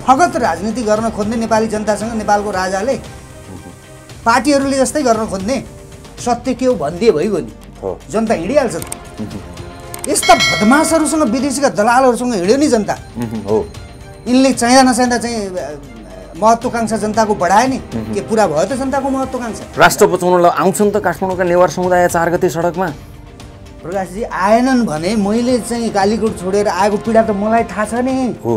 फगत राजनीति गर्न खोज्ने नेपाली जनतासँग नेपालको राजाले पार्टीहरूले जस्तै गर्न खोज्ने सत्य के हो भनिदिए भइगयो नि जनता हिँडिहाल्छ त यस्ता बदमासहरूसँग विदेशीका दलालहरूसँग हिँड्यो नि जनता हो यिनले चाहिँदा नचाहिँदा चाहिँ महत्त्वकांक्षा जनताको बढाए नि के पुरा भयो त जनताको महत्त्वकांक्षा राष्ट्र बचाउनलाई आउँछन् त काठमाडौँका नेवार समुदाय 4 गते सडकमा प्रकाशजी आएनन् भने मैले चाहिँ कालीकोट छोडेर आएको पीडा त मलाई थाहा छ नि हो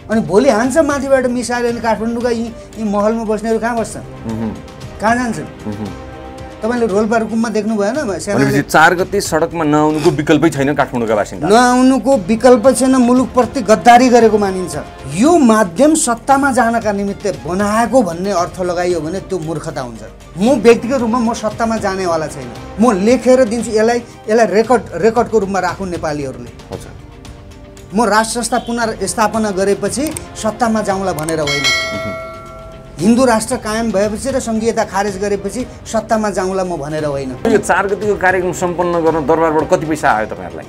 अनि भोलि हान्छ माथिबाट मिसाइल अनि काठमाडौँका यी महलमा बस्नेहरू कहाँ बस्छन् कहाँ जान्छन् तपाईँले रोल्पा रुकुममा देख्नु भएन भनेपछि 4 गते सडकमा नआउनुको विकल्पै छैन काठमाडौँका बासिन्दा नआउनुको विकल्प छैन मुलुकप्रति गद्दारी गरेको मानिन्छ यो माध्यम सत्तामा जानका निमित्त बनाएको भन्ने अर्थ लगाइयो भने त्यो मूर्खता हुन्छ म व्यक्तिगत रूपमा म सत्तामा जानेवाला छैन म लेखेर दिन्छु यसलाई रेकर्डको रूपमा राखौँ नेपालीहरूले म राष्ट्र संस्था पुनर्स्थापना गरेपछि सत्तामा जाउँला भनेर होइन हिन्दू राष्ट्र कायम भएपछि र संघीयता खारेज गरेपछि सत्तामा जाउँला म भनेर होइन यो 4 गतेको कार्यक्रम सम्पन्न गर्न दरबारबाट कति पैसा आयो तपाईहरुलाई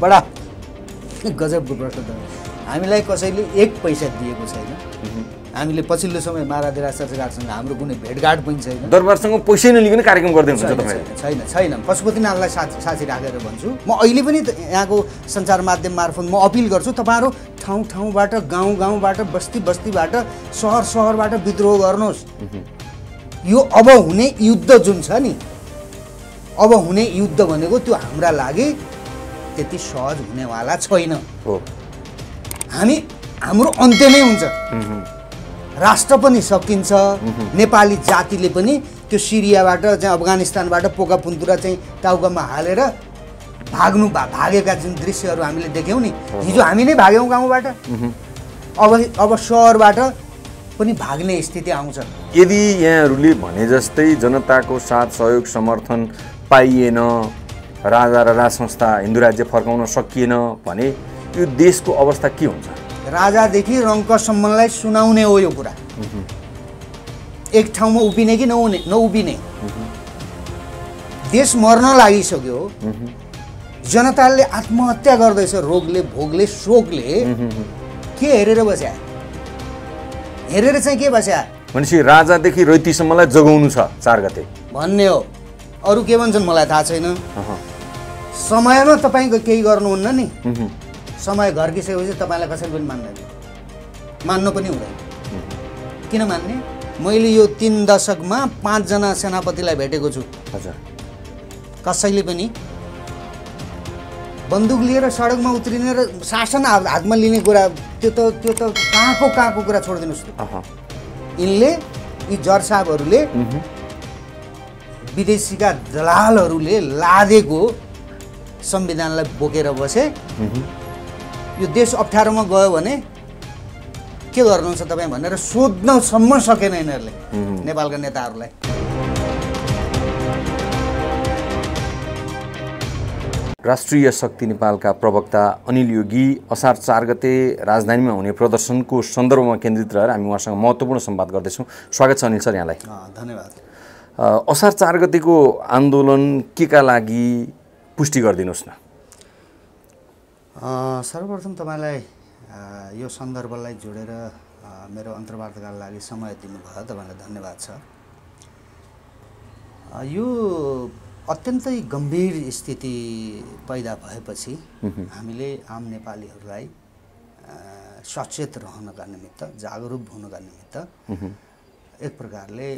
बडा गजबको प्रश्न त हामीलाई कसैले 1 पैसा दिएको छैन हामीले पछिल्लो समय महाराज सरकारसँग हाम्रो कुनै भेटघाट पनि छैन दरबारसँग पैसै नलिकन कार्यक्रम गर्दै हुनुहुन्छ तपाईहरु छैन पशुपतिनाथलाई साथी राखेर भन्छु म अहिले पनि यहाँको सञ्चार माध्यम मार्फत म अपिल गर्छु तपाईहरु ठाउँबाट गाउँबाट बस्तीबाट सहरबाट विद्रोह गर्नुहोस् यो अब हुने युद्ध जुन छ नि अब हुने युद्ध भनेको त्यो हाम्रा लागि त्यति सहज हुनेवाला छैन हो हाम्रो अन्त्य नै हुन्छ राष्ट्र पनि सकिन्छ नेपाली जातिले पनि त्यो सिरियाबाट चाहिँ अफगानिस्तानबाट पोका पुन्तुरा चाहिँ टाउकामा हालेर भागेका जुन दृश्यहरू हामीले देख्यौं नि हिजो हामी नै भाग्यौं गाउँबाट अब सहरबाट पनि भाग्ने स्थिति आउँछ यदि यहाँहरूले भने जस्तै जनताको साथ सहयोग समर्थन पाइएन राजा र राज संस्था हिन्दू राज्य फर्काउन सकिएन भने यो देशको अवस्था के हुन्छ राजादेखि रङ्कसम्मलाई सुनाउने हो यो कुरा एक ठाउँमा उभिने कि नउभिने देश मर्न लागिसक्यो जनताले आत्महत्या गर्दैछ रोगले भोगले शोकले के हेरेर बस्या हेरेर चाहिँ के बस्या भनेपछि राजादेखि रैतीसम्मलाई जगाउनु छ 4 गते भन्ने हो अरु के भन्छन् मलाई थाहा छैन समयमा तपाईं केही गर्नुहुन्न नि समय घर्किसकेपछि तपाईलाई कसैले पनि मान्दैन मान्नु पनि हुँदैन किन मान्ने मैले यो 3 दशकमा 5 जना सेनापतिलाई भेटेको छु हजुर कसैले पनि बन्दुक लिएर सडकमा उत्रिने र शासन हातमा लिने कुरा त्यो त कहाँको कुरा छोड्दिनुस् त यिनले यी जज साहबहरूले विदेशीका दलालहरूले लादेको संविधानलाई बोकेर बसे यो देश अप्ठ्यारोमा गयो भने के गर्नुहुन्छ तपाईं भनेर सोध्नसम्म सकेन यिनीहरूले नेपालका नेताहरूलाई राष्ट्रिय शक्ति नेपालका प्रवक्ता अनिल योगी असार 4 गते राजधानीमा हुने प्रदर्शनको सन्दर्भमा केन्द्रित रहेर हामी उहाँसँग महत्त्वपूर्ण संवाद गर्दैछौँ स्वागत छ अनिल सर यहाँलाई धन्यवाद असार 4 गतेको आन्दोलन केका लागि पुष्टि गरिदिनुस् न सर्वप्रथम तपाईलाई यो सन्दर्भलाई जोडेर मेरो अन्तर्वार्ताका लागि समय दिनुभयो तपाईलाई धन्यवाद छ यो अत्यन्तै गम्भीर स्थिति पैदा भएपछि हामीले आम नेपालीहरूलाई सचेत रहनका निमित्त जागरुक हुनका निमित्त एक प्रकारले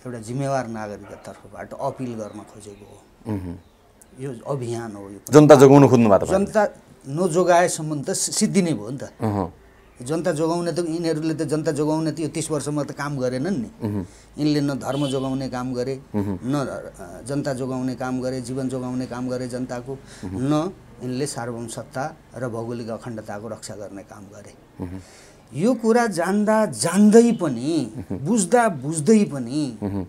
एउटा जिम्मेवार नागरिकका तर्फबाट अपिल गर्न खोजेको हो यो अभियान हो यो जनता जोगाउन खोज्नु भएको जनता नजोगाएसम्म त सिद्धिने भयो नि त जनता जोगाउने त यिनीहरूले त जनता जोगाउने त यो 30 वर्षमा त काम गरेनन् नि यिनले न धर्म जोगाउने काम गरे न जनता जोगाउने काम गरे जीवन जोगाउने काम गरे जनताको न यिनले सार्वभौम सत्ता र भौगोलिक अखण्डताको रक्षा गर्ने काम गरे यो कुरा जान्दा जान्दै पनि बुझ्दा बुझ्दै पनि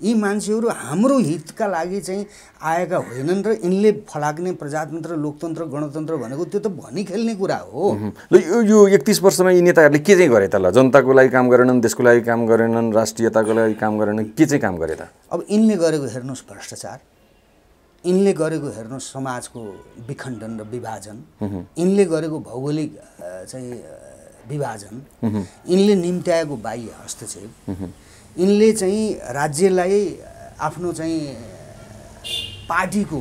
यी मान्छेहरू हाम्रो हितका लागि चाहिँ आएका होइनन् र यिनले फलाक्ने प्रजातन्त्र लोकतन्त्र गणतन्त्र भनेको त्यो त भनी खेल्ने कुरा हो ल यो 31 वर्षमा यी नेताहरूले के चाहिँ गरे त ल जनताको लागि काम गरेनन् देशको लागि काम गरेनन् राष्ट्रियताको लागि काम गरेनन् के चाहिँ काम गरे त अब यिनले गरेको हेर्नुस् भ्रष्टाचार यिनले गरेको हेर्नुहोस् समाजको विखण्डन र विभाजन, यिनले गरेको भौगोलिक चाहिँ विभाजन, यिनले निम्त्याएको बाह्य हस्तक्षेप, यिनले चाहिँ राज्यलाई आफ्नो चाहिँ पार्टीको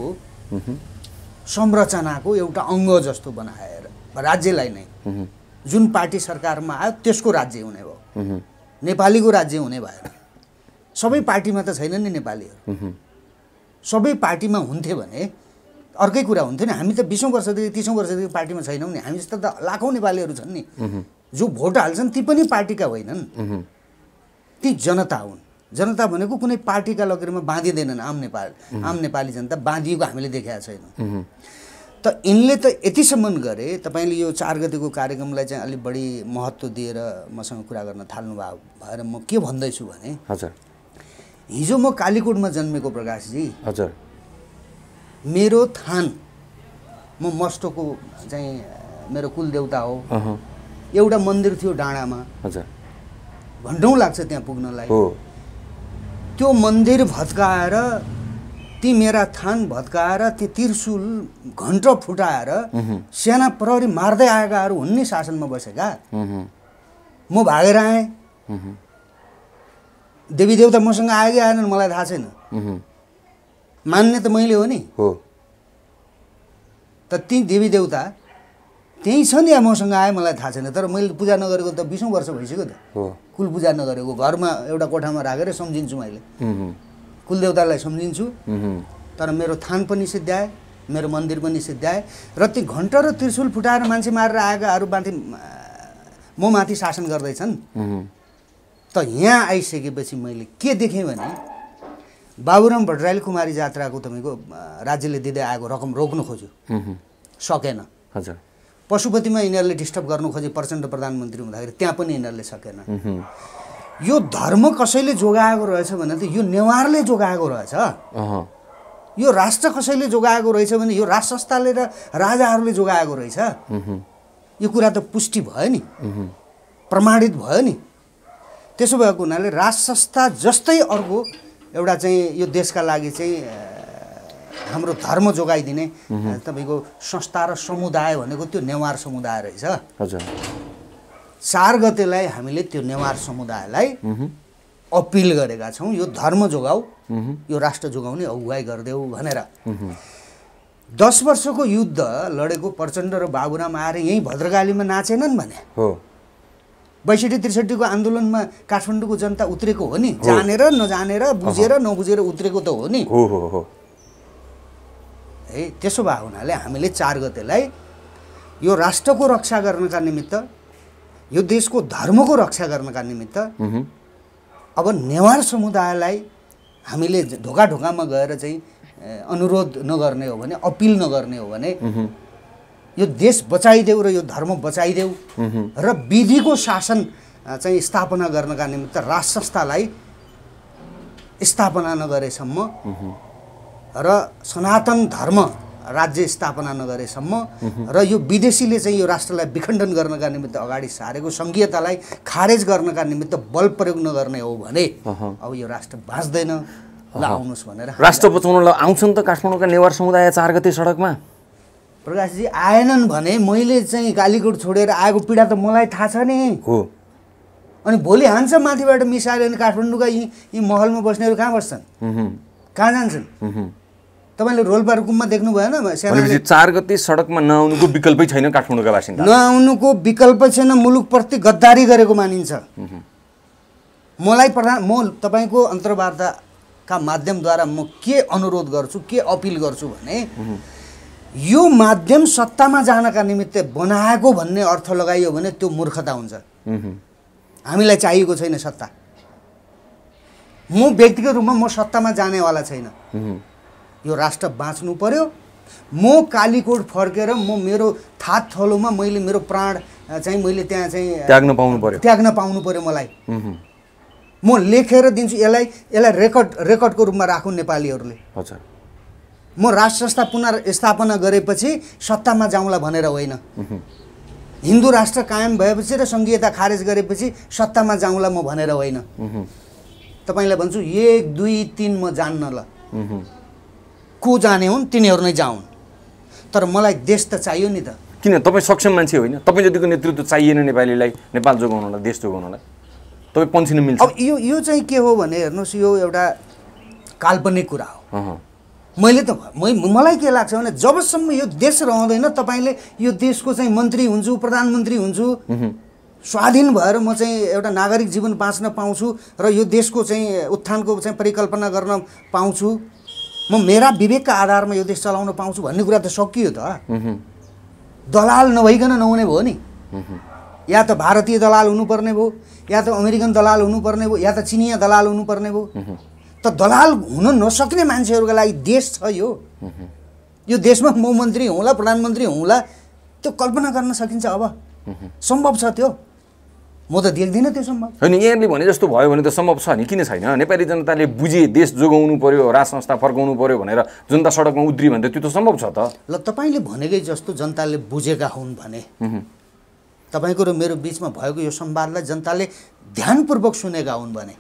संरचनाको एउटा अङ्ग जस्तो बनाएर राज्यलाई नै जुन पार्टी सरकारमा आयो त्यसको राज्य हुने भयो, नेपालीको राज्य हुने भएन। सबै पार्टीमा त छैन नि नेपालीहरू, सबै पार्टीमा हुन्थे भने अर्कै कुरा हुन्थ्यो नि। हामी त 20औं वर्षदेखि 30औं वर्षदेखि पार्टीमा छैनौँ नि। हामी जस्तो त लाखौँ नेपालीहरू छन् नि जो भोट हाल्छन्, ती पनि पार्टीका होइनन्, ती जनता हुन्। जनता भनेको कुनै पार्टीका लकीरमा बाँधिँदैनन्। आम नेपाली जनता बाँधिएको हामीले देखेका छैनौँ। त यिनले त यतिसम्म गरे। तपाईँले यो 4 गतेको कार्यक्रमलाई चाहिँ अलिक बढी महत्त्व दिएर मसँग कुरा गर्न थाल्नु भएर म के भन्दैछु भने, हजुर, हिजो म कालीकोटमा जन्मेको प्रकाशजी, हजुर, मेरो थान, म मस्टोको चाहिँ मेरो कुलदेवता हो। एउटा मन्दिर थियो डाँडामा, हजुर, घन्टौँ लाग्छ त्यहाँ पुग्नलाई। हो, त्यो मन्दिर भत्काएर, ती मेरा थान भत्काएर, ती त्रिशूल घण्ट फुटाएर सेना प्रहरी मार्दै आएकाहरू हुन् नि शासनमा बसेका। म भागेर आएँ। देवी देवता मसँग आयो कि आएनन् मलाई थाहा छैन, मान्ने त मैले हो नि। त ती देवी देवता त्यहीँ छ नि, मसँग आए मलाई थाहा छैन। तर मैले पूजा नगरेको त 20औं वर्ष भइसक्यो त। कुल पूजा नगरेको, घरमा एउटा कोठामा राखेर सम्झिन्छु मैले, कुलदेवतालाई सम्झिन्छु। तर मेरो थान पनि सिद्ध्याए, मेरो मन्दिर पनि सिद्ध्याए। र ती घण्ट र त्रिशूल फुटाएर मान्छे मारेर आएकाहरू माथि म माथि शासन गर्दैछन्। त यहाँ आइसकेपछि मैले के देखेँ भने, बाबुराम भट्टराईले कुमारी जात्राको तपाईँको राज्यले दिँदै आएको रकम रोक्न खोज्यो, सकेन। हजुर, पशुपतिमा यिनीहरूले डिस्टर्ब गर्नु खोजे प्रचण्ड प्रधानमन्त्री हुँदाखेरि, त्यहाँ पनि यिनीहरूले सकेन। यो धर्म कसैले जोगाएको रहेछ भने त यो नेवारले जोगाएको रहेछ। यो राष्ट्र कसैले जोगाएको रहेछ भने यो राज संस्थाले र राजाहरूले जोगाएको रहेछ। यो कुरा त पुष्टि भयो नि, प्रमाणित भयो नि। त्यसो भएको हुनाले राज संस्था जस्तै अर्को एउटा चाहिँ यो देशका लागि चाहिँ हाम्रो धर्म जोगाइदिने तपाईँको संस्था र समुदाय भनेको त्यो नेवार समुदाय रहेछ। हजुर, 4 गतेलाई हामीले त्यो नेवार समुदायलाई अपिल गरेका छौँ, यो धर्म जोगाऊ, यो राष्ट्र जोगाउने अगुवाई गरिदेऊ भनेर। 10 वर्षको युद्ध लडेको प्रचण्ड र बाबुराम आएर यहीँ भद्रकालीमा नाचेनन् भने, 62-63 को आन्दोलनमा काठमाडौँको जनता उत्रेको हो नि, जानेर नजानेर, बुझेर नबुझेर उत्रेको त हो नि। है, त्यसो भए हुनाले हामीले 4 गतेलाई यो राष्ट्रको रक्षा गर्नका निमित्त, यो देशको धर्मको रक्षा गर्नका निमित्त अब नेवार समुदायलाई हामीले ढोका ढोकामा गएर चाहिँ अनुरोध नगर्ने हो भने, अपिल नगर्ने हो भने, यो देश बचाइदेऊ र यो धर्म बचाइदेऊ र विधिको शासन चाहिँ स्थापना गर्नका निमित्त राज संस्थालाई स्थापना नगरेसम्म र सनातन धर्म राज्य स्थापना नगरेसम्म र यो विदेशीले चाहिँ यो राष्ट्रलाई विखण्डन गर्नका निमित्त अगाडि सारेको सङ्घीयतालाई खारेज गर्नका निमित्त बल प्रयोग नगर्ने हो भने अब यो राष्ट्र बाँच्दैन। ल आउनुहोस् भनेर राष्ट्र बचाउनलाई आउँछन् त काठमाडौँका नेवार समुदाय 4 गते सडकमा। प्रकाशजी आएनन् भने मैले चाहिँ कालीकोट छोडेर आएको पीडा त मलाई थाहा छ नि। अनि भोलि हान्छ माथिबाट मिसाइल अनि काठमाडौँका यी महलमा बस्नेहरू कहाँ बस्छन्, कहाँ जान्छन्? तपाईँले रोल्पारुकुममा देख्नु भएन? 4 गते सडकमा नआउनुको विकल्पै छैन काठमाडौँका बासिन्दा। नआउनुको विकल्प छैन, मुलुकप्रति गद्दारी गरेको मानिन्छ। मलाई म तपाईँको अन्तर्वार्ताका माध्यमद्वारा म के अनुरोध गर्छु, के अपिल गर्छु भने यो माध्यम सत्तामा जानका निमित्त बनाएको भन्ने अर्थ लगाइयो भने त्यो मूर्खता हुन्छ। हामीलाई चाहिएको छैन सत्ता। म व्यक्तिगत रूपमा म सत्तामा जानेवाला छैन। यो राष्ट्र बाँच्नु पर्यो। म कालीकोट फर्केर म मेरो थात थलोमा मैले मेरो प्राण चाहिँ मैले त्यहाँ चाहिँ त्याग्न पाउनु पर्यो मलाई। म लेखेर दिन्छु यसलाई रेकर्डको रूपमा राखौँ नेपालीहरूले। म राज संस्था पुनर्स्थापना गरेपछि सत्तामा जाउँला भनेर होइन, हिन्दू राष्ट्र कायम भएपछि र सङ्घीयता खारेज गरेपछि सत्तामा जाउँला म भनेर होइन। तपाईँलाई भन्छु 1, 2, 3 म जान्न। ल को जाने हुन् तिनीहरू नै जाउन्, तर मलाई देश त चाहियो नि त। किन तपाईँ सक्षम मान्छे होइन? तपाईँ जतिको नेतृत्व चाहिएन नेपालीलाई, नेपाल जोगाउनलाई, देश जोगाउनलाई, तपाईँ पन्छिन मिल्छ। अब यो चाहिँ के हो भने हेर्नुहोस्, यो एउटा काल्पनिक कुरा हो। मलाई के लाग्छ भने जबसम्म यो देश रहँदैन तपाईँले यो देशको चाहिँ मन्त्री हुन्छु, प्रधानमन्त्री हुन्छु, स्वाधीन भएर म चाहिँ एउटा नागरिक जीवन बाँच्न पाउँछु र यो देशको चाहिँ उत्थानको चाहिँ परिकल्पना गर्न पाउँछु, म मेरा विवेकका आधारमा यो देश चलाउन पाउँछु भन्ने कुरा त सकियो त। दलाल नभइकन नहुने भयो नि। या त भारतीय दलाल हुनुपर्ने भयो, या त अमेरिकन दलाल हुनुपर्ने भयो, या त चिनिया दलाल हुनुपर्ने भयो। त दलाल हुन नसक्ने मान्छेहरूका लागि देश छ यो देशमा म मन्त्री हुँला, प्रधानमन्त्री हुँला, त्यो कल्पना गर्न सकिन्छ? अब सम्भव छ त्यो? म त देख्दिनँ त्यो सम्भव। होइन, यहाँले भने जस्तो भयो भने त सम्भव छ नि, किन छैन? नेपाली जनताले बुझे देश जोगाउनु पर्यो, राज संस्था फर्काउनु पर्यो भनेर जनता सडकमा उद्रियो भने त त्यो त सम्भव छ त। ल, तपाईँले भनेकै जस्तो जनताले बुझेका हुन् भने तपाईँको र मेरो बिचमा भएको यो संवादलाई जनताले ध्यानपूर्वक सुनेका हुन् भने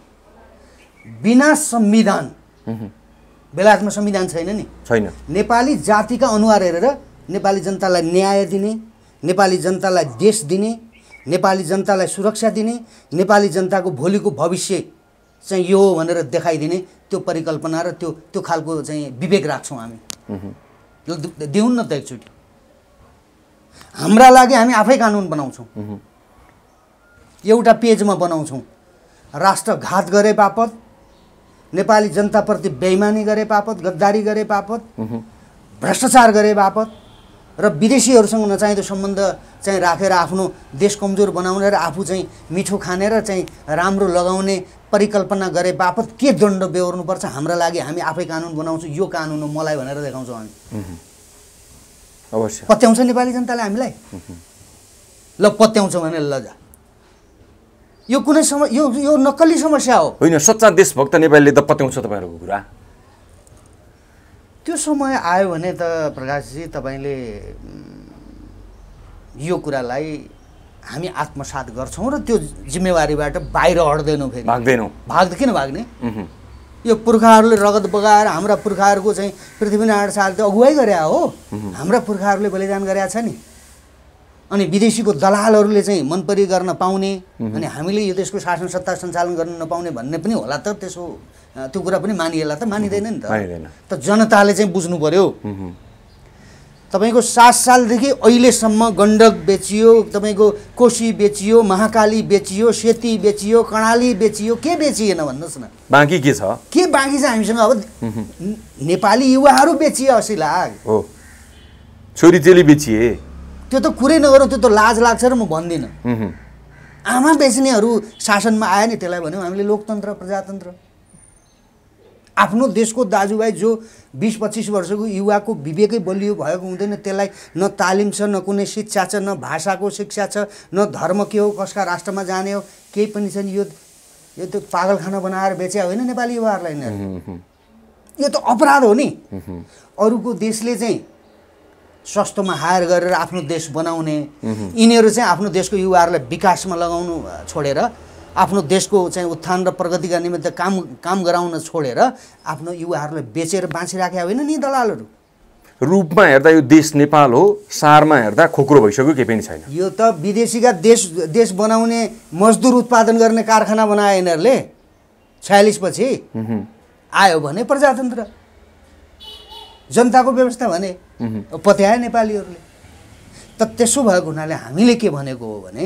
बिना संविधान, बेलायतमा संविधान छैन नि, छैन, नेपाली जातिका अनुहार हेरेर नेपाली जनतालाई न्याय दिने, नेपाली जनतालाई देश दिने, नेपाली जनतालाई सुरक्षा दिने, नेपाली जनताको भोलिको भविष्य चाहिँ यो हो भनेर देखाइदिने त्यो परिकल्पना र त्यो खालको चाहिँ विवेक राख्छौँ हामी। दिउन् न त एकचोटि। हाम्रा लागि हामी आफै कानुन बनाउँछौँ, एउटा पेजमा बनाउँछौँ। राष्ट्रघात गरे बापत, नेपाली जनताप्रति बेइमानी गरे बापत, गद्दारी गरे बापत, भ्रष्टाचार गरे बापत र विदेशीहरूसँग नचाहिँदो सम्बन्ध चाहिँ राखेर आफ्नो देश कमजोर बनाउने र आफू चाहिँ मिठो खाने र चाहिँ राम्रो लगाउने परिकल्पना गरे बापत के दण्ड बेहोर्नुपर्छ हाम्रा लागि हामी आफै कानुन बनाउँछौँ, यो कानुन हो मलाई भनेर देखाउँछौँ हामी। अवश्य पत्याउँछ नेपाली जनताले हामीलाई? ल, पत्याउँछ भने ल जा। यो कुनै यो नक्कली समस्या हो होइन, सच्चा देशभक्त नेपालीले त पत्याउँछ तपाईँहरूको कुरा। त्यो समय आयो भने त प्रकाशजी तपाईँले यो कुरालाई हामी आत्मसात गर्छौँ र त्यो जिम्मेवारीबाट बाहिर हट्दैनौँ। फेरि किन भाग्ने? यो पुर्खाहरूले रगत बगाएर हाम्रा पुर्खाहरूको चाहिँ पृथ्वीनारायण शाहले त अगुवाई गरे हो, हाम्रा पुर्खाहरूले बलिदान गरेका छ नि। अनि विदेशीको दलालहरूले चाहिँ मनपरी गर्न पाउने अनि हामीले यो देशको शासन सत्ता सञ्चालन गर्न नपाउने भन्ने पनि होला त। त्यो कुरा पनि मानिएला त? मानिँदैन नि त। जनताले चाहिँ बुझ्नु पर्यो। तपाईँको 7 सालदेखि अहिलेसम्म गण्डक बेचियो, तपाईँको कोशी बेचियो, महाकाली बेचियो, सेती बेचियो, कर्णाली बेचियो, के बेचिएन भन्नुहोस् न? बाँकी के छ? के बाँकी छ हामीसँग? अब नेपाली युवाहरू बेचिए 80 लाख हो, छोरीचेली बेचिए। त्यो त कुरै नगरौँ, त्यो त लाज लाग्छ र म भन्दिनँ। आमा बेच्नेहरू शासनमा आयो नि, त्यसलाई भन्यौँ हामीले लोकतन्त्र, प्रजातन्त्र। आफ्नो देशको दाजुभाइ जो 20-25 वर्षको युवाको विवेकै बलियो भएको हुँदैन, त्यसलाई न तालिम छ, न कुनै शिक्षा छ, न भाषाको शिक्षा छ, न धर्म के हो, कसका राष्ट्रमा जाने हो, केही पनि छैन। यो त पागलखाना बनाएर बेच्या होइन नेपाली युवाहरूलाई? यो त अपराध हो नि। अरूको देशले चाहिँ सस्तोमा हायर गरेर आफ्नो देश बनाउने, यिनीहरू चाहिँ आफ्नो देशको युवाहरूलाई विकासमा लगाउनु छोडेर, आफ्नो देशको चाहिँ उत्थान र प्रगतिका निमित्त काम गराउन छोडेर आफ्नो युवाहरूलाई बेचेर बाँचिराखेका होइन नि दलालहरू। रूपमा हेर्दा यो देश नेपाल हो, सारमा हेर्दा खोक्रो भइसक्यो, केही पनि छैन। यो त विदेशीका देश बनाउने मजदुर उत्पादन गर्ने कारखाना बनाए यिनीहरूले। 46 पछि आयो भने प्रजातन्त्र, जनताको व्यवस्था भने पत्याए नेपालीहरूले। त त्यसो भएको हुनाले हामीले के भनेको हो भने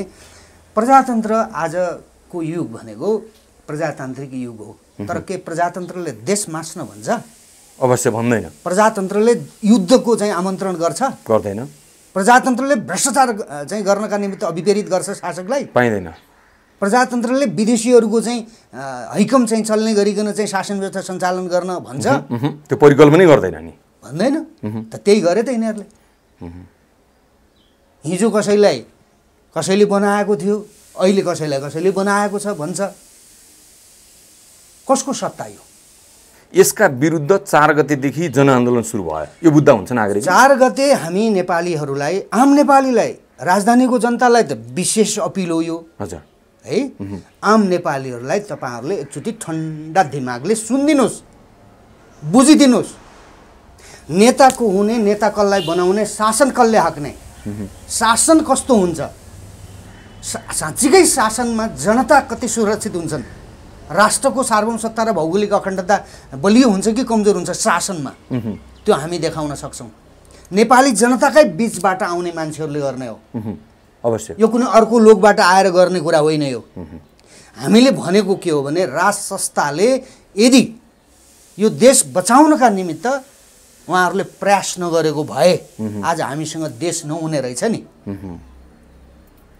प्रजातन्त्र आजको युग भनेको प्रजातान्त्रिक युग हो। तर के प्रजातन्त्रले देश मास्न भन्छ? अवश्य भन्दैन। प्रजातन्त्रले युद्धको चाहिँ आमन्त्रण गर्दैन। प्रजातन्त्रले भ्रष्टाचार चाहिँ गर्नका निमित्त अभिप्रेरित गर्छ शासकलाई? पाइँदैन। प्रजातन्त्रले विदेशीहरूको चाहिँ हैकम चाहिँ चल्ने गरिकन चाहिँ शासन व्यवस्था सञ्चालन गर्न भन्छ? त्यो परिकल्पनै गर्दैन नि। भन्दैन त। त्यही गरे त यिनीहरूले। हिजो कसैले बनाएको थियो, अहिले कसैले बनाएको छ भन्छ। कसको सत्ता यो? यसका विरुद्ध 4 गतेदेखि जनआन्दोलन सुरु भयो। यो बुझ्दा हुन्छ नागरिक? 4 गते हामी नेपालीहरूलाई, आम नेपालीलाई, राजधानीको जनतालाई त विशेष अपिल हो यो। हजुर है, आम नेपालीहरूलाई तपाईँहरूले एकचोटि ठन्डा दिमागले सुनिदिनुहोस्, बुझिदिनुहोस्। नेताको हुने, नेता कसलाई बनाउने, शासन कसले हाँक्ने, शासन कस्तो हुन्छ, साँच्चीकै शासनमा जनता कति सुरक्षित हुन्छन्, राष्ट्रको सार्वभौमसत्ता र भौगोलिक अखण्डता बलियो हुन्छ कि कमजोर हुन्छ शासनमा, त्यो हामी देखाउन सक्छौँ। नेपाली जनताकै बिचबाट आउने मान्छेहरूले गर्ने हो, अवश्य यो कुनै अर्को लोकबाट आएर गर्ने कुरा होइन। यो हामीले भनेको के हो भने राज संस्थाले यदि यो देश बचाउनका निमित्त उहाँहरूले प्रयास नगरेको भए आज हामीसँग देश नहुने रहेछ नि।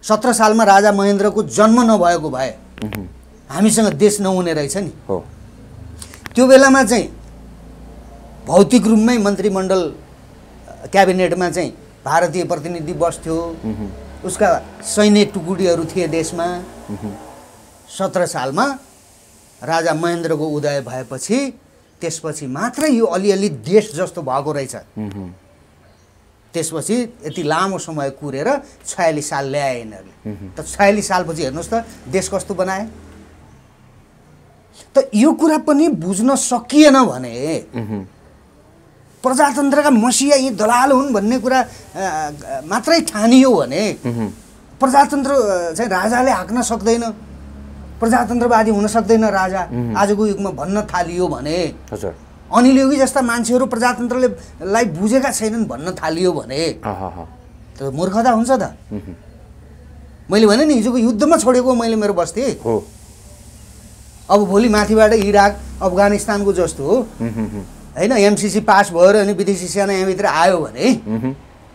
17 सालमा राजा महेन्द्रको जन्म नभएको भए हामीसँग देश नहुने रहेछ नि। त्यो बेलामा चाहिँ भौतिक रूपमै मन्त्रीमण्डल क्याबिनेटमा चाहिँ भारतीय प्रतिनिधि बस्थ्यो, उसका सैन्य टुकुडीहरू थिए देशमा। 17 सालमा राजा महेन्द्रको उदय भएपछि त्यसपछि मात्रै यो अलिअलि देश जस्तो भएको रहेछ। त्यसपछि यति लामो समय कुरेर 46 साल ल्याए यिनीहरूले। त 46 सालपछि हेर्नुहोस् त देश कस्तो बनाए। त यो कुरा पनि बुझ्न सकिएन भने प्रजातन्त्रका मसिया यी दलाल हुन् भन्ने कुरा मात्रै ठानियो भने प्रजातन्त्र चाहिँ राजाले हाँक्न सक्दैन, प्रजातन्त्रवादी हुन सक्दैन राजा आजको युगमा भन्न थालियो भने, अनिल योगी जस्ता मान्छेहरू प्रजातन्त्रलाई बुझेका छैनन् भन्न थालियो भने त मूर्खता हुन्छ त। मैले भने नि हिजोको युद्धमा छोडेको मैले मेरो बस्ती हो, अब भोलि माथिबाट इराक अफगानिस्तानको जस्तो हो होइन, एमसिसी पास भएर अनि विदेशी सेना यहाँभित्र आयो भने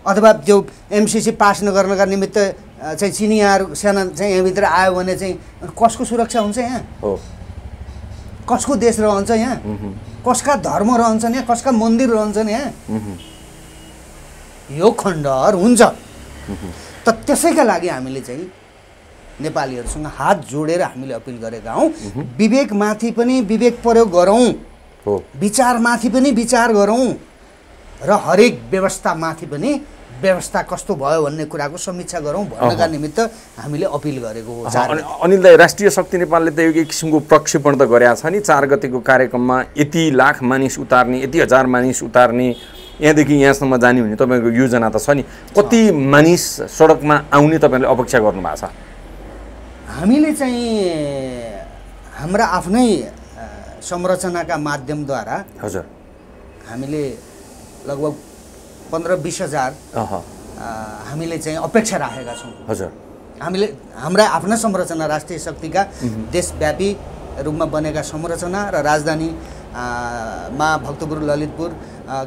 अथवा त्यो एमसिसी पास नगर्नका निमित्त चाहिँ चिनियाहरू सेना चाहिँ यहाँभित्र आयो भने चाहिँ कसको सुरक्षा हुन्छ यहाँ, कसको देश रहन्छ यहाँ, कसका धर्म रहन्छन् यहाँ, कसका मन्दिर रहन्छन् यहाँ, यो खण्डहर हुन्छ। त त्यसैका लागि हामीले चाहिँ नेपालीहरूसँग हात जोडेर हामीले अपिल गरेका हौँ, विवेकमाथि पनि विवेक प्रयोग गरौँ, विचारमाथि पनि विचार गरौँ र हरेक व्यवस्थामाथि पनि व्यवस्था कस्तो भयो भन्ने कुराको समीक्षा गरौँ भन्नका निमित्त हामीले अपिल गरेको हो। अनिल दाइ, राष्ट्रिय शक्ति नेपालले त एक किसिमको प्रक्षेपण त गरेका छ नि, 4 गतेको कार्यक्रममा यति लाख मानिस उतार्ने, यति हजार मानिस उतार्ने, यहाँदेखि यहाँसम्म जाने भन्ने तपाईँको योजना त छ नि। कति मानिस सडकमा आउने तपाईँले अपेक्षा गर्नु भएको छ? हामीले चाहिँ हाम्रा आफ्नै संरचनाका माध्यमद्वारा हजुर हामीले लगभग 15-20 हजार हामीले चाहिँ अपेक्षा राखेका छौँ। हजुर हामीले हाम्रा आफ्ना संरचना राष्ट्रिय शक्तिका देशव्यापी रूपमा बनेका संरचना र राजधानी मा भक्तपुर, ललितपुर,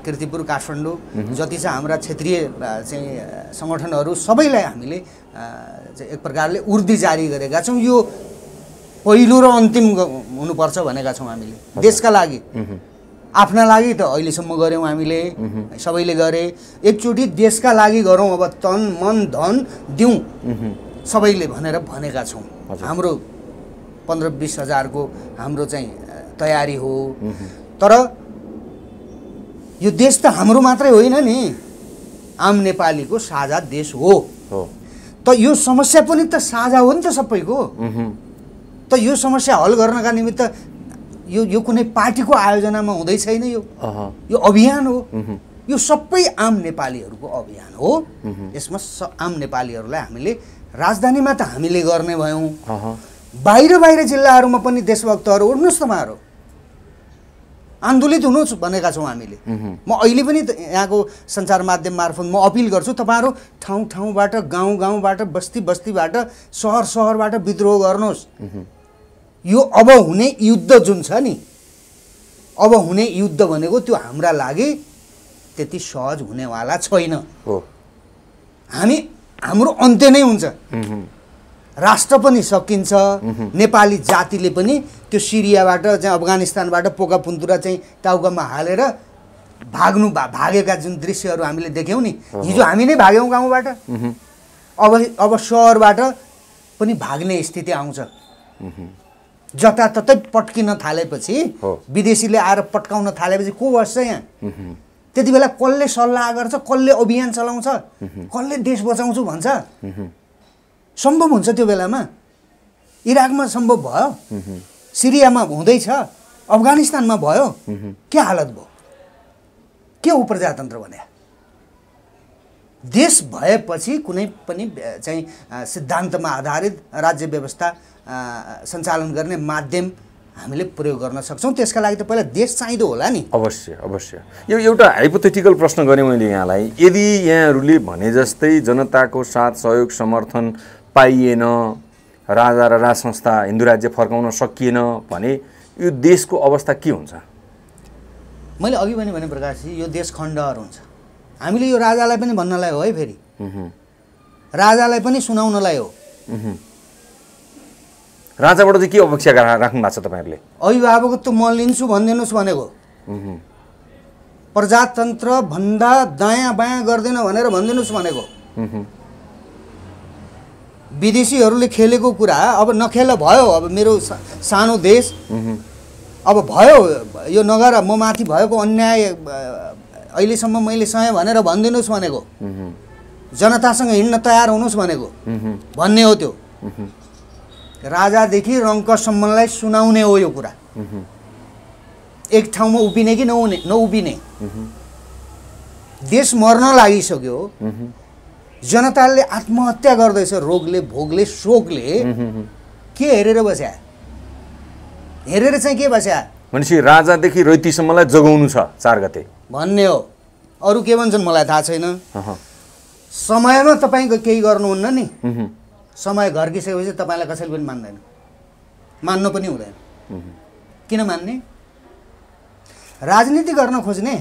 कीर्तिपुर, काठमाडौँ जति छ हाम्रा क्षेत्रीय चाहिँ सङ्गठनहरू सबैलाई हामीले एक प्रकारले उर्दी जारी गरेका छौँ। यो पहिलो र अन्तिम हुनुपर्छ भनेका छौँ हामीले देशका लागि। आफ्ना लागि त अहिलेसम्म गऱ्यौँ हामीले, सबैले गरे, एकचोटि देशका लागि गरौँ, अब तन मन धन दिउँ सबैले भनेर भनेका छौँ। हाम्रो 15-20 हजारको हाम्रो चाहिँ तयारी हो। तर यो देश त हाम्रो मात्रै होइन नि, आम नेपालीको साझा देश हो। त यो समस्या पनि त साझा हो नि त सबैको। त यो समस्या हल गर्नका निमित्त यो कुनै पार्टीको आयोजनामा हुँदै छैन, यो अभियान हो। यो सबै आम नेपालीहरूको अभियान हो। यसमा आम नेपालीहरूलाई हामीले राजधानीमा त हामीले गर्ने भयौँ, बाहिर जिल्लाहरूमा पनि देशभक्तहरू उठ्नुहोस् तपाईँहरू, आन्दोलित हुनुहोस् भनेका छौँ हामीले। म अहिले पनि यहाँको सञ्चार माध्यम मार्फत म अपिल गर्छु, तपाईँहरू ठाउँबाट, गाउँबाट, बस्तीबाट, सहरबाट विद्रोह गर्नुहोस्। यो अब हुने युद्ध जुन छ नि, अब हुने युद्ध भनेको त्यो हाम्रा लागि त्यति सहज हुनेवाला छैन। हाम्रो अन्त्य नै हुन्छ, राष्ट्र पनि सकिन्छ। नेपाली जातिले पनि त्यो सिरियाबाट चाहिँ अफगानिस्तानबाट पोका पुन्तुरा चाहिँ टाउकामा हालेर भागेका जुन दृश्यहरू हामीले देख्यौँ नि, हिजो हामी नै भाग्यौँ गाउँबाट, अब सहरबाट पनि भाग्ने स्थिति आउँछ। जताततै पट्किन थालेपछि, विदेशीले आएर पट्काउन थालेपछि को बस्छ यहाँ? त्यति बेला कसले सल्लाह गर्छ, कसले अभियान चलाउँछ, कसले देश बचाउँछु भन्छ? सम्भव हुन्छ त्यो बेलामा? इराकमा सम्भव भयो, सिरियामा हुँदैछ, अफगानिस्तानमा भयो, के हालत भयो? के हो प्रजातन्त्र भने? देश भएपछि कुनै पनि चाहिँ सिद्धान्तमा आधारित राज्य व्यवस्था सञ्चालन गर्ने माध्यम हामीले प्रयोग गर्न सक्छौँ। त्यसका लागि त पहिला देश चाहिँदो होला नि। अवश्य अवश्य। यो एउटा हाइपोथेटिकल प्रश्न गरेँ मैले यहाँलाई। यदि यहाँहरूले भने जस्तै जनताको साथ सहयोग समर्थन पाइएन, राजा र राज संस्था हिन्दू राज्य फर्काउन सकिएन भने यो देशको अवस्था के हुन्छ? मैले अघि पनि भने प्रकाशजी, यो देश खण्डहर हुन्छ। हामीले यो राजालाई पनि भन्नलाई हो है, फेरि राजालाई पनि सुनाउनलाई हो। राजाबाट चाहिँ के अपेक्षा राख्नु भएको छ तपाईँहरूले? अभिभावकत्व म लिन्छु भनिदिनुहोस् भनेको। प्रजातन्त्र भन्दा दायाँ बायाँ गर्दैन भनेर भनिदिनुहोस् भनेको। विदेशीहरूले खेलेको कुरा अब नखेल भयो। अब मेरो सानो देश अब भयो, यो नगर म माथि भएको अन्याय अहिलेसम्म मैले सहेँ भनेर भनिदिनुहोस् भनेको। जनतासँग हिँड्न तयार हुनुहोस् भनेको भन्ने हो। त्यो राजादेखि रङ्कसम्मलाई सुनाउने हो यो कुरा। एक ठाउँमा उभिने कि नउभिने। देश मर्न लागिसक्यो, जनताले आत्महत्या गर्दैछ रोगले, भोगले, शोकले। के हेरेर बस्या? हेरेर चाहिँ के बस्या? भनेपछि राजादेखि रैतीसम्मलाई जगाउनु छ 4 गते भन्ने हो। अरू के भन्छन् मलाई थाहा छैन। समयमा तपाईँको केही गर्नुहुन्न नि, समय घर्किसकेपछि तपाईँलाई कसैले पनि मान्दैन, मान्नु पनि हुँदैन। किन मान्ने? राजनीति गर्न खोज्ने,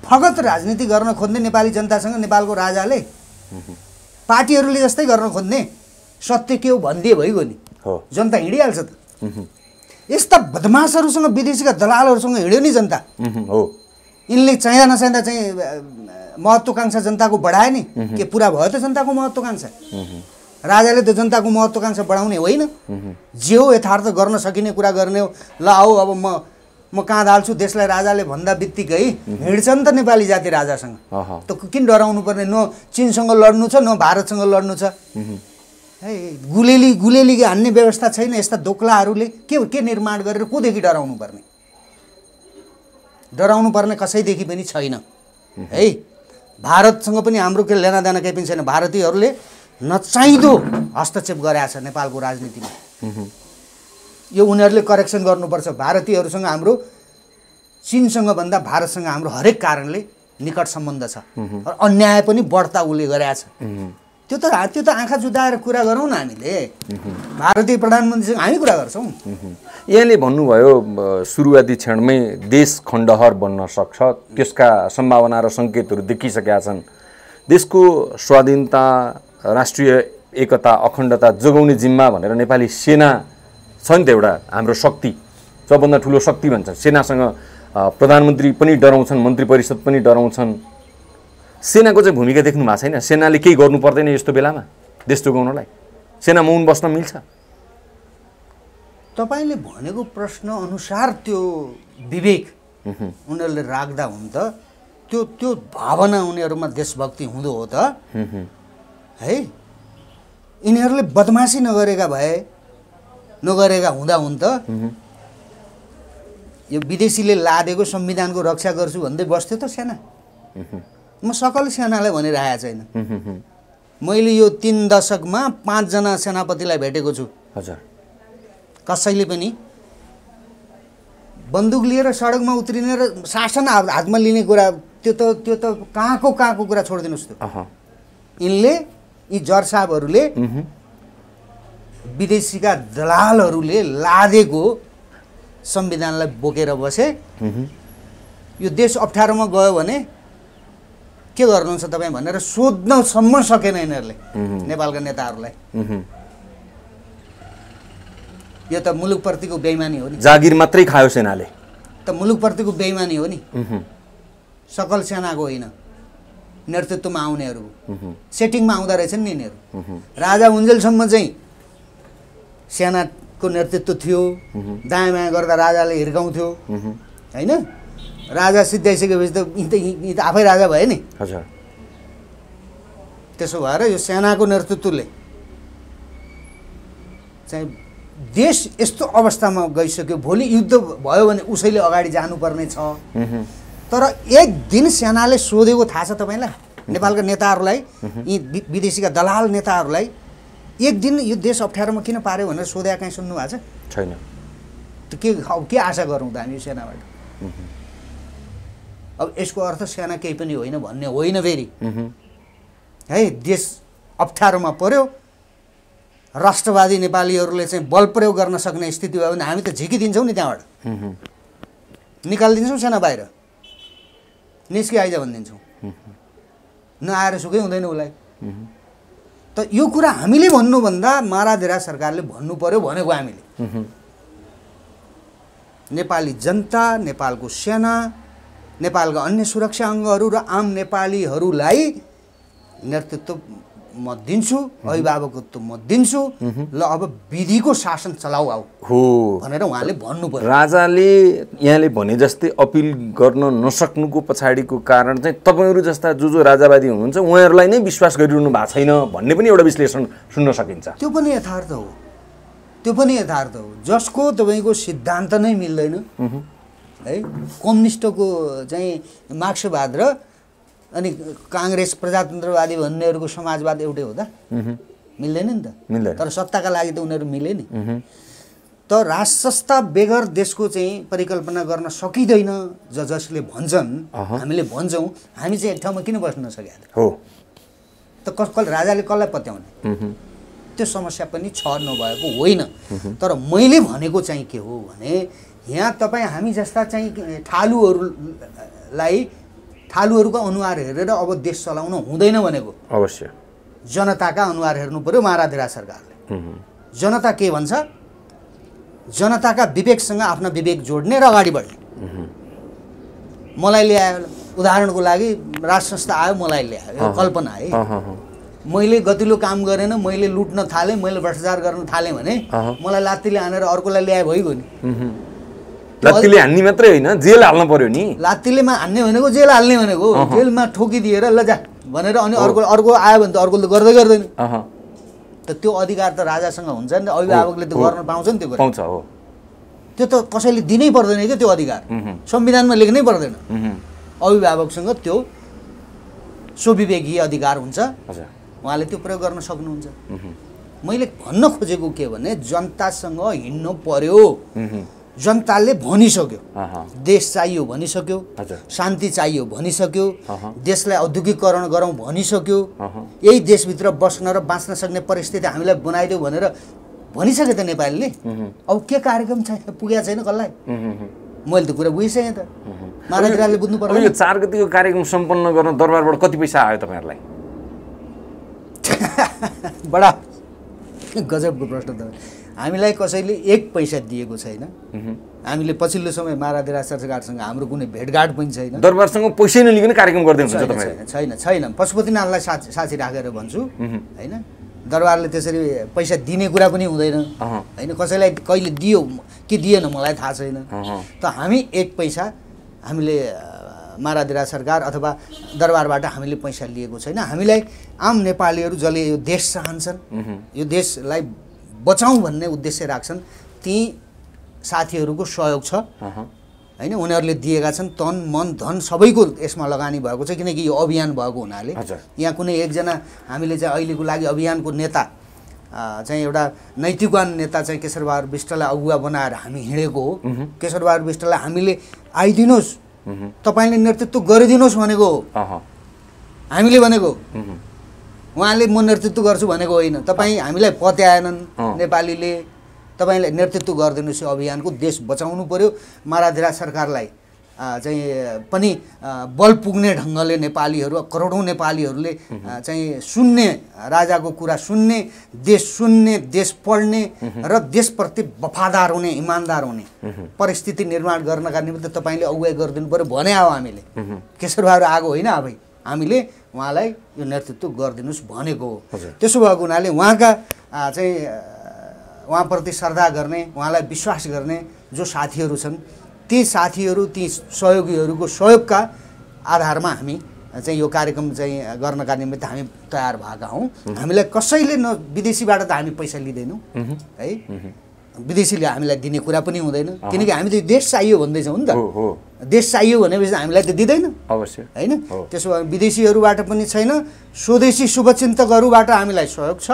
फगत राजनीति गर्न खोज्ने नेपाली जनतासँग नेपालको राजाले, पार्टीहरूले जस्तै गर्न खोज्ने। सत्य के हो भनिदिए भइगयो नि, जनता हिँडिहाल्छ त। यस्ता बदमासहरूसँग, विदेशीका दलालहरूसँग हिँड्यो नि जनता। यिनले चाहिँदा नचाहिँदा चाहिँ महत्त्वकांक्षा जनताको बढाए नि। के पुरा भयो त जनताको महत्त्वकांक्षा? राजाले त जनताको महत्त्वकांक्षा बढाउने होइन। जे हो यथार्थ गर्न सकिने कुरा गर्ने हो। ल आऊ अब म कहाँ हाल्छु देशलाई राजाले भन्दा बित्तिकै हिँड्छ नि त नेपाली जाति राजासँग। त किन डराउनु पर्ने? न चीनसँग लड्नु छ, न भारतसँग लड्नु छ। गुलेली हान्ने व्यवस्था छैन। यस्ता दोक्लाहरूले के निर्माण गरेर कोदेखि डराउनु पर्ने? डराउनु पर्ने कसैदेखि पनि छैन है। भारतसँग पनि हाम्रो के लेनादेना केही पनि छैन। भारतीयहरूले नचाहिँदो हस्तक्षेप गरेका छ नेपालको राजनीतिमा। यो उनीहरूले करेक्सन गर्नुपर्छ। भारतीयहरूसँग हाम्रो चीनसँग भन्दा भारतसँग हाम्रो हरेक कारणले निकट सम्बन्ध छ। अन्याय पनि बढ्ता उसले गरेका छ। त्यो त आँखा जुदाएर कुरा गरौँ न हामीले। भारतीय प्रधानमन्त्रीसँग हामी कुरा गर्छौँ। यहाँले भन्नुभयो सुरुवाती क्षणमै देश खण्डहर बन्न सक्छ, त्यसका सम्भावना र सङ्केतहरू देखिसकेका छन्। देशको स्वाधीनता, राष्ट्रिय एकता, अखण्डता जोगाउने जिम्मा भनेर नेपाली सेना छ नि त एउटा हाम्रो शक्ति, सबभन्दा ठुलो शक्ति भन्छन्। सेनासँग प्रधानमन्त्री पनि डराउँछन्, मन्त्री परिषद पनि डराउँछन्। सेनाको चाहिँ भूमिका देख्नु भएको छैन? सेनाले केही गर्नु पर्दैन यस्तो बेलामा देश जोगाउनलाई? सेना मौन बस्न मिल्छ? तपाईँले भनेको प्रश्न अनुसार त्यो विवेक उनीहरूले राख्दा हुन् त, त्यो भावना उनीहरूमा देशभक्ति हुँदो हो त है। यिनीहरूले बदमासी नगरेका हुँदा हुन् त यो विदेशीले लादेको संविधानको रक्षा गर्छु भन्दै बस्थ्यो त सेना? म सकल सेनालाई भनिरहेको छैन। मैले यो 3 दशकमा 5 जना सेनापतिलाई भेटेको छु। हजुर। कसैले पनि बन्दुक लिएर सडकमा उत्रिने र शासन हातमा लिने कुरा त्यो त कहाँको कुरा छोडिदिनुहोस्। त यिनले यी जर साहबहरूले विदेशीका दलालहरूले लादेको संविधानलाई बोकेर बसे। यो देश अप्ठ्यारोमा गयो भने के गर्नुहुन्छ तपाईँ भनेर सोध्नसम्म सकेन यिनीहरूले नेपालका नेताहरूलाई। यो त मुलुकप्रतिको बेइमानी हो नि। जागिर मात्रै खायो सेनाले त मुलुकप्रतिको बेइमानी हो नि। सकल सेनाको होइन, नेतृत्वमा आउनेहरू सेटिङमा आउँदो रहेछन् नि यिनीहरू। राजा उन्जेलसम्म चाहिँ सेनाको नेतृत्व थियो। दायाँ बायाँ गर्दा राजाले हिर्काउँथ्यो होइन। राजा सिद्ध्याइसकेपछि त यी त आफै राजा भए नि। हजुर। त्यसो भएर यो सेनाको नेतृत्वले चाहिँ देश यस्तो अवस्थामा गइसक्यो। भोलि युद्ध भयो भने उसैले अगाडि जानुपर्ने छ। तर एक दिन सेनाले सोधेको थाहा छ तपाईँलाई नेपालका नेताहरूलाई यी विदेशीका दलाल नेताहरूलाई एक दिन यो देश अप्ठ्यारोमा किन पार्यो भनेर सोधेका कहीँ सुन्नु भएको छ छैन। त के आशा गरौँ त हामी सेनाबाट? अब यसको अर्थ सेना केही पनि होइन भन्ने होइन फेरि है। देश अप्ठ्यारोमा पर्यो, राष्ट्रवादी नेपालीहरूले चाहिँ बल प्रयोग गर्न सक्ने स्थिति भयो भने हामी त झिकिदिन्छौँ नि त्यहाँबाट, निकालिदिन्छौँ सेना बाहिर, निस्कि आइज भनिदिन्छौँ, नआएर सुकै हुँदैन उसलाई। त यो कुरा हामीले भन्नुभन्दा माराधेरा सरकारले भन्नु पर्यो भनेको हामीले। नेपाली जनता, नेपालको सेना, नेपालका अन्य सुरक्षा अङ्गहरू र आम नेपालीहरूलाई नेतृत्व म दिन्छु, अभिभावकत्व म दिन्छु, ल अब विधिको शासन चलाऊ आऊ हो भनेर उहाँले भन्नु पर्यो। राजाले यहाँले भने जस्तै अपिल गर्न नसक्नुको पछाडिको कारण चाहिँ तपाईँहरू जस्ता जो राजावादी हुनुहुन्छ उहाँहरूलाई नै विश्वास गरिरहनु भएको छैन भन्ने पनि एउटा विश्लेषण सुन्न सकिन्छ। त्यो पनि यथार्थ हो, त्यो पनि यथार्थ हो। जसको तपाईँको सिद्धान्त नै मिल्दैन है, कम्युनिस्टको चाहिँ मार्क्सवाद र अनि काङ्ग्रेस प्रजातन्त्रवादी भन्नेहरूको समाजवाद एउटै हो त? मिल्दैन नि त। तर सत्ताका लागि त उनीहरू मिले नि। त राज संस्था बेगर देशको चाहिँ परिकल्पना गर्न सकिँदैन जसले भन्छन्, हामीले भन्छौँ, हामी चाहिँ एक ठाउँमा किन बस्न नसकेका हो त? राजाले कसलाई पत्याउने? त्यो समस्या पनि छ, नभएको होइन। तर मैले भनेको चाहिँ के हो भने यहाँ तपाईँ हामी जस्ता चाहिँ ठालुहरूको अनुहार हेरेर अब देश चलाउन हुँदैन भनेको। अवश्य जनताका अनुहार हेर्नु पर्यो माराधेरा सरकारले। जनता के भन्छ? जनताका विवेकसँग आफ्ना विवेक जोड्ने र अगाडि बढ्ने। मलाई ल्यायो, उदाहरणको लागि राज संस्था आयो, मलाई ल्यायो, कल्पना है। मैले गतिलो काम गरेन, मैले लुट्न थालेँ, मैले भ्रष्टाचार गर्न थालेँ भने मलाई लात्तीले हानेर अर्कोलाई ल्याए भइगयो नि। लात्तीले हान्ने मात्रै होइन, जेल हाल्नु पर्यो नि। लात्तीले हान्ने भनेको जेल हाल्ने भनेको, जेलमा ठोकिदिएर ल जा भनेर अनि अर्को आयो भने त अर्कोले त गर्दै गर्दैन। त त्यो अधिकार त राजासँग हुन्छ नि, अभिभावकले त गर्न पाउँछ नि। त्यो पाउँछ हो, त्यो त कसैले दिनै पर्दैन क्या त्यो अधिकार, संविधानमा लेख्नै पर्दैन। अभिभावकसँग त्यो स्वविवेकीय अधिकार हुन्छ, उहाँले त्यो प्रयोग गर्न सक्नुहुन्छ। मैले भन्न खोजेको के भने जनतासँग हिँड्नु पर्यो। जनताले भनिसक्यो देश चाहियो भनिसक्यो, शान्ति चाहियो भनिसक्यो, देशलाई औद्योगिकरण गरौँ भनिसक्यो, यही देशभित्र बस्न र बाँच्न सक्ने परिस्थिति हामीलाई बनाइदेऊ भनेर भनिसके त नेपालीले। अब के कार्यक्रम छैन, पुगेको छैन कसलाई? मैले त कुरा बुझिसकेँ त, माराधेराले बुझ्नु पर्यो। यो 4 गतिको कार्यक्रम सम्पन्न गर्न दरबारबाट कति पैसा आयो तपाईँहरूलाई? बडा गजबको प्रश्न त। हामीलाई कसैले 1 पैसा दिएको छैन। हामीले पछिल्लो समय माराधेरा सरकारसँग हाम्रो कुनै भेटघाट पनि छैन। दरबारसँग पैसै नलिकन कार्यक्रम गर्दै हुनुहुन्छ तपाईँ? छैन। पशुपतिनाथलाई साथी राखेर भन्छु होइन। दरबारले त्यसरी पैसा दिने कुरा पनि हुँदैन होइन। कसैलाई कहिले दियो कि दिएन मलाई थाहा छैन। त हामी 1 पैसा हामीले माराधेरा सरकार अथवा दरबारबाट हामीले पैसा लिएको छैन। हामीलाई आम नेपालीहरू जसले यो देश चाहन्छन्, यो देशलाई बचाउँ भन्ने उद्देश्य राख्छन्, ती साथीहरूको सहयोग छ होइन। उनीहरूले दिएका छन्, तन मन धन सबैको यसमा लगानी भएको छ, किनकि यो अभियान भएको हुनाले। यहाँ कुनै एकजना हामीले चाहिँ अहिलेको लागि अभियानको नेता चाहिँ एउटा नैतिकवान नेता चाहिँ केशरबहादुर विष्टलाई अगुवा बनाएर हामी हिँडेको हो। केशरबहादुर विष्टलाई हामीले आइदिनुहोस्, तपाईँले नेतृत्व गरिदिनुहोस् भनेको हो हामीले भनेको। उहाँले म नेतृत्व गर्छु भनेको होइन। तपाईँ हामीलाई पत्याएनन् नेपालीले, तपाईँले नेतृत्व गरिदिनुहोस् यो अभियानको, देश बचाउनु पर्यो। माराधेरा सरकारलाई चाहिँ पनि बल पुग्ने ढङ्गले नेपालीहरू, करोडौँ नेपालीहरूले चाहिँ सुन्ने, राजाको कुरा सुन्ने, देश सुन्ने, देश पढ्ने र देशप्रति वफादार हुने, इमान्दार हुने परिस्थिति निर्माण गर्नका निमित्त तपाईँले अगुवाई गरिदिनु पर्यो भने हो हामीले। केशरबहादुर आएको होइन, आफै हामीले उहाँलाई यो नेतृत्व गरिदिनुहोस् भनेको हो। त्यसो भएको हुनाले उहाँका चाहिँ उहाँप्रति श्रद्धा गर्ने, उहाँलाई विश्वास गर्ने जो साथीहरू छन्, ती साथीहरू, ती सहयोगीहरूको सहयोगका आधारमा हामी चाहिँ यो कार्यक्रम चाहिँ गर्नका निमित्त हामी तयार भएका हौँ। हामीलाई कसैले विदेशीबाट त हामी पैसा लिँदैनौँ है। विदेशीले हामीलाई दिने कुरा पनि हुँदैन, किनकि हामी त देश चाहियो भन्दैछौँ नि त। देश चाहियो भनेपछि हामीलाई त दिँदैन अवश्य होइन। त्यसो भए विदेशीहरूबाट पनि छैन, स्वदेशी शुभचिन्तकहरूबाट हामीलाई सहयोग छ।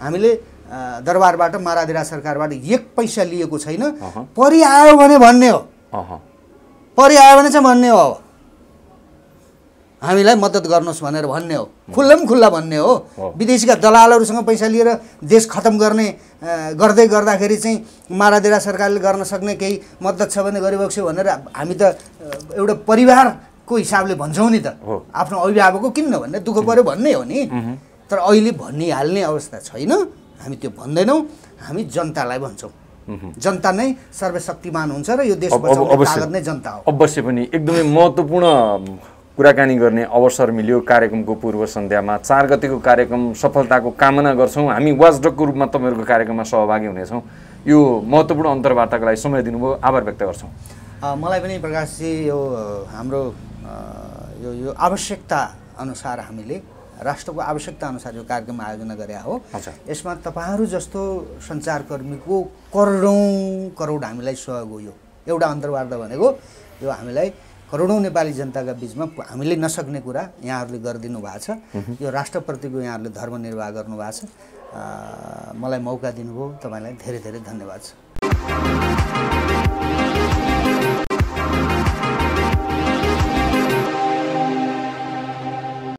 हामीले दरबारबाट मारादेरा सरकारबाट 1 पैसा लिएको छैन। परि आयो भने भन्ने हो, परि आयो भने चाहिँ भन्ने हो, अब हामीलाई मद्दत गर्नुहोस् भनेर भन्ने हो, खुल्ला भन्ने हो। विदेशीका दलालहरूसँग पैसा लिएर देश खतम गर्दै गर्दाखेरि चाहिँ मारादेरा सरकारले गर्न सक्ने केही मद्दत छ भने गरिबक्स्यो भनेर हामी त एउटा परिवारको हिसाबले भन्छौँ नि त। आफ्नो अभिभावकको किन नभन्ने, दुःख पऱ्यो भन्ने हो नि। तर अहिले भनिहाल्ने अवस्था छैन, हामी त्यो भन्दैनौँ, हामी जनतालाई भन्छौँ। जनता नै सर्वशक्तिमान हुन्छ र यो देश बचाउने ताकत नै जनता हो। अवश्य पनि एकदमै महत्त्वपूर्ण कुराकानी गर्ने अवसर मिल्यो कार्यक्रमको पूर्व सन्ध्यामा। 4 गतेको कार्यक्रम सफलताको कामना गर्छौँ। हामी वाचडगको रूपमा तपाईँहरूको कार्यक्रममा सहभागी हुनेछौँ। यो महत्त्वपूर्ण अन्तर्वार्ताको लागि समय दिनुभयो, आभार व्यक्त गर्छौँ। मलाई पनि प्रकाशजी यो हाम्रो यो आवश्यकता अनुसार हामीले राष्ट्रको आवश्यकता अनुसार यो कार्यक्रम आयोजना गरे हो। यसमा तपाईँहरू जस्तो सञ्चारकर्मीको करोड हामीलाई सहयोग हो। यो एउटा अन्तर्वार्ता भनेको यो हामीलाई करोडौँ नेपाली जनताका बिचमा हामीले नसक्ने कुरा यहाँहरूले गरिदिनु भएको छ। यो राष्ट्रप्रतिको यहाँहरूले धर्मनिर्वाह गर्नुभएको छ। मलाई मौका दिनुभयो, तपाईँलाई धेरै धेरै धन्यवाद छ।